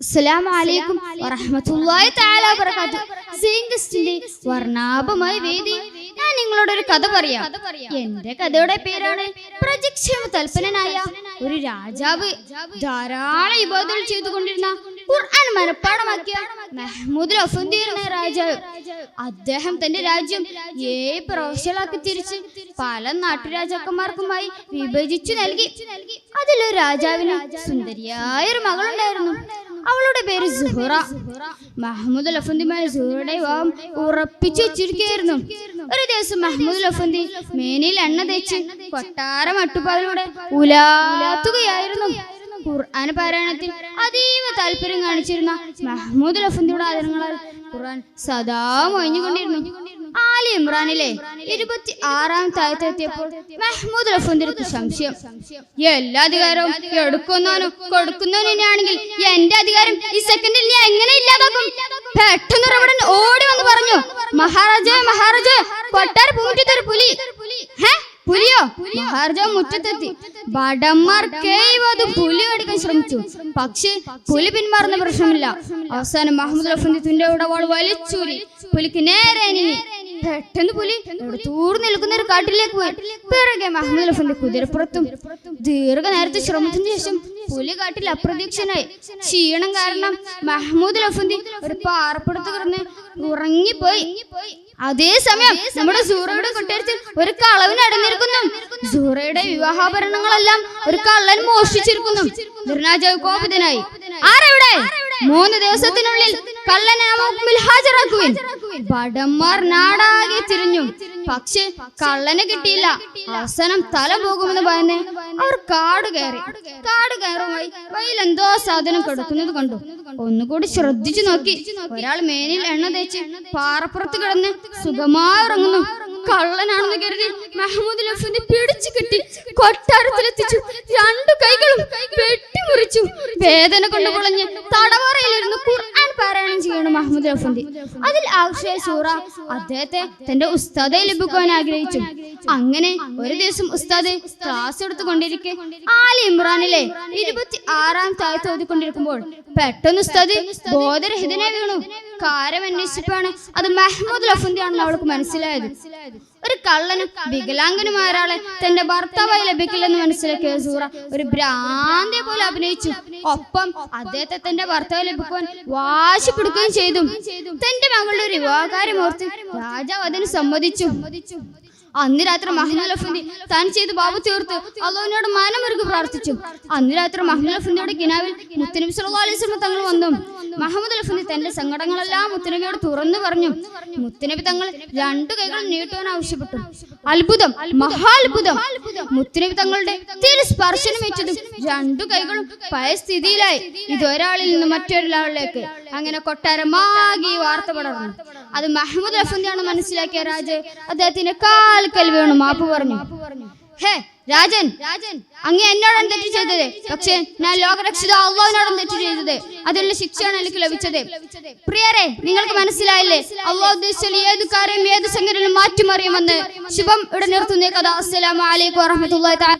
അസ്സലാമു അലൈക്കും വറഹ്മത്തുള്ളാഹി തആല വബറകാതുഹു. സീൻഗസ്റ്റിന്റെ വർണ്ണാഭമായ വേദി ഞാൻ നിങ്ങളോട് ഒരു കഥ പറയാം. എന്റെ കഥയുടെ പേരാണ് പ്രജക്ഷേമ തൽപരനായ ഒരു രാജാവ് ധാരാളം ഇബാദത്തുകൾ ചെയ്തുകൊണ്ടിരുന്ന ഖുർആൻ മനഃപ്പാഠമാക്കിയ മഹ്മൂദുൽ അഫ്ന്ദി എന്ന രാജാവ്. അദ്ദേഹം തന്റെ രാജ്യം 7 പ്രവിശ്യകളാക്കി തിരിച്ച് പല നാട്ടുരാജാക്കന്മാർക്കുമായി വിഭജിച്ചു നൽകി. അതിലൊരു രാജാവിന് സുന്ദരിയായ ഒരു മകളുണ്ടായിരുന്നു. അവളുടെ പേര് സുഹറ. മഹ്മൂദുൽ അഫ്ന്ദിയുമായി സുഹറയുടെ വിവാഹം ഉറപ്പിച്ചു വെച്ചിരിക്കുകയായിരുന്നു. ഒരു ദിവസം മഹ്മൂദുൽ അഫ്ന്ദി മേനിയിൽ എണ്ണ തേച്ച് കൊട്ടാരം അട്ടുപാലിലൂടെ ഉലാത്തുകയായിരുന്നു. ഖുർആൻ പാരായണത്തിൽ അതീവ താല്പര്യം കാണിച്ചിരുന്ന മഹ്മൂദുൽ അഫ്ന്ദിയുടെ ആദരങ്ങളാൽ ഖുർആൻ സദാ മൊഴിഞ്ഞുകൊണ്ടിരുന്നു. ആലി ഇമ്രാനിലെ 26ാമത്തെ ആയത്തെത്തിയപ്പോൾ മഹ്മൂദുൽ അഫ്ന്ദിക്ക് സംശയം. എല്ലാ അധികാരവും എടുക്കുന്നവനും കൊടുക്കുന്നവനാണെങ്കിൽ എന്റെ അധികാരം ഈ സെക്കൻഡിൽ ഞാൻ എങ്ങനെ ഇല്ലാതാക്കും? പെട്ടെന്ന് റവടൻ ഓടി വന്ന് പറഞ്ഞു, മഹാരാജാവേ മഹാരാജാവേ, കൊട്ടാര പൂമുറ്റത്തൊരു പുലി. പുലിയോ? മഹാരാജാവ് മുറ്റത്തെത്തി. ഭടന്മാർ കേവതും പുലി കടിക്കാൻ ശ്രമിച്ചു. പക്ഷേ പുലി പിന്മാറുന്ന പ്രശ്നമില്ല. അവസാനം മഹ്മൂദുൽ അഫ്ന്ദി തുന്റെ ഉടവാൾ വലിച്ചൂരി പുലിക്ക് നേരെ നീങ്ങി. പെട്ടെന്ന് പുലി തൂർന്നു നിൽക്കുന്ന ഒരു കാട്ടിലേക്ക് പോയി. പിറകെ മഹ്മൂദുൽ അഫ്ന്ദി കുതിരപ്പുറത്തും. ദീർഘനേരത്തെ ശ്രമത്തിന് ശേഷം പുലി കാട്ടിൽ അപ്രത്യക്ഷനായി. ക്ഷീണം കാരണം മഹ്മൂദുൽ അഫ്ന്ദി ഒരു പാറപ്പുറത്ത് കിടന്ന് ഉറങ്ങിപ്പോയി. അതേസമയം നമ്മുടെ സൂറയുടെ കൊട്ടാരത്തിൽ ഒരു കളവൻ അടങ്ങിയിരിക്കുന്നു. സൂറയുടെ വിവാഹാഭരണങ്ങളെല്ലാം ഒരു കള്ളൻ മോഷ്ടിച്ചിരിക്കുന്നു. ദുർരാജാവ് കോപിതനായി. ആരെവിടെ? 3 ദിവസത്തിനുള്ളിൽ കള്ളനെ മുമ്പിൽ ഹാജരാക്കുവിൻ. ഭടന്മാർ നാടാകെ തിരിഞ്ഞു. പക്ഷെ കള്ളനെ കിട്ടിയില്ല. അവസാനം തല പോകുമെന്ന് ഭയന്ന് അവർ കാട് കയറുമായി വഴിയിൽ എന്തോ സാധനം കിടക്കുന്നത് കണ്ടു. ഒന്നുകൂടി ശ്രദ്ധിച്ചു നോക്കി. ഒരാൾ മേനിൽ എണ്ണ തേച്ച് പാറപ്പുറത്ത് കിടന്ന് സുഖമായി ഉറങ്ങുന്നു. കള്ളനാണെന്ന് കരുതി മഹ്മൂദുൽ അഫ്ന്ദി പിടിച്ചു കെട്ടി കൊട്ടാരത്തിലെത്തിച്ചു. 2 കൈകളും വെട്ടിമുറിച്ചു. വേദന കൊണ്ട് പൊളഞ്ഞ് തടവറയിലിരുന്ന് ഖുർആൻ പാരായണം ചെയ്യണം മഹ്മൂദുൽ അഫ്ന്ദി. അതിൽ ആകർഷയായ സൂറ അദ്ദേഹത്തെ തന്റെ ഉസ്താദെ ലഭിക്കുവാൻ ആഗ്രഹിച്ചു. അങ്ങനെ ഒരു ദിവസം ഉസ്താദ് ക്ലാസ് എടുത്തുകൊണ്ടിരിക്കെ ആലി ഇമ്രാനിലെ 26ാമത്തെ ആയത്ത് ഓതിക്കൊണ്ടിരിക്കുമ്പോൾ പെട്ടെന്ന് ഉസ്താദ് ബോധരഹിതനായി വീണു. കാര്യം അന്വേഷിച്ചപ്പോഴാണ് അത് മഹ്മൂദുൽ അഫ്ന്ദി ആണെന്ന് അവൾക്ക് മനസ്സിലായത്. ഒരു കള്ളനും വികലാംഗനുമായ ഒരാളെ തന്റെ ഭർത്താവായി ലഭിക്കില്ലെന്ന് മനസ്സിലാക്കിയ സൂറ ഒരു ഭ്രാന്തിയെ പോലെ അഭിനയിച്ചു. ഒപ്പം അദ്ദേഹത്തെ തന്റെ ഭർത്താവ് ലഭിക്കുവാൻ വാശി പിടിക്കുകയും ചെയ്തു. തന്റെ മകളുടെ ഒരു വിവാഹകാര്യം ഓർത്ത് രാജാവ് അതിന് സമ്മതിച്ചു. അന്ന് രാത്രി മഹ്മൂദുൽ അഫ്ന്ദി താൻ ചെയ്ത് ബാബു തീർത്ത് അള്ളാഹുവിനോട് മനമുരുകി പ്രാർത്ഥിച്ചു. അന്ന് രാത്രി മഹ്മൂദുൽ അഫ്ന്ദിയുടെ കിനാവിൽ മുത്തുനബി സല്ലല്ലാഹു അലൈഹി വസല്ലം തങ്ങൾ വന്നു. മഹ്മൂദുൽ അഫ്ന്ദി തന്റെ സങ്കടങ്ങളെല്ലാം മുത്തുനബിയോട് തുറന്നു പറഞ്ഞു. മുത്തുനബി തങ്ങൾ 2 കൈകൾ നീട്ടുവാൻ ആവശ്യപ്പെട്ടു. അത്ഭുതം, മഹാത്ഭുതം! മുത്തുനബി തങ്ങളുടെ സ്പർശനമേറ്റതും 2 കൈകളും പഴയ സ്ഥിതിയിലായി. ഇതൊരാളിൽ നിന്ന് മറ്റൊരാളിലേക്ക് അങ്ങനെ കൊട്ടാരമാകെ വാർത്ത പടർന്നു. അത് മഹ്മൂദുൽ അഫ്ന്ദിയാണ് മനസ്സിലാക്കിയ രാജ് അദ്ദേഹത്തിന്റെ കാൽക്കൽ വീണു മാപ്പ് പറഞ്ഞു. ഹേ രാജൻ, അങ്ങ് എന്നോടാണ് തെറ്റ് ചെയ്തത്. പക്ഷേ ഞാൻ ലോകരക്ഷിത അള്ളാഹുവിനോടാണ് തെറ്റ് ചെയ്തത്. അതിനുള്ള ശിക്ഷയാണ് എനിക്ക് ലഭിച്ചത്. പ്രിയരെ, നിങ്ങൾക്ക് മനസ്സിലായില്ലേ? അള്ളാഹു ഉദ്ദേശിച്ചാൽ ഏത് കാര്യം ഏത് സംഘടനയും മാറ്റിമറിയുമെന്ന്. ശുഭം ഇവിടെ നിർത്തുന്ന കഥ. അസ്സലാമു അലൈക്കും വറഹ്മത്തുള്ളാഹി തആല.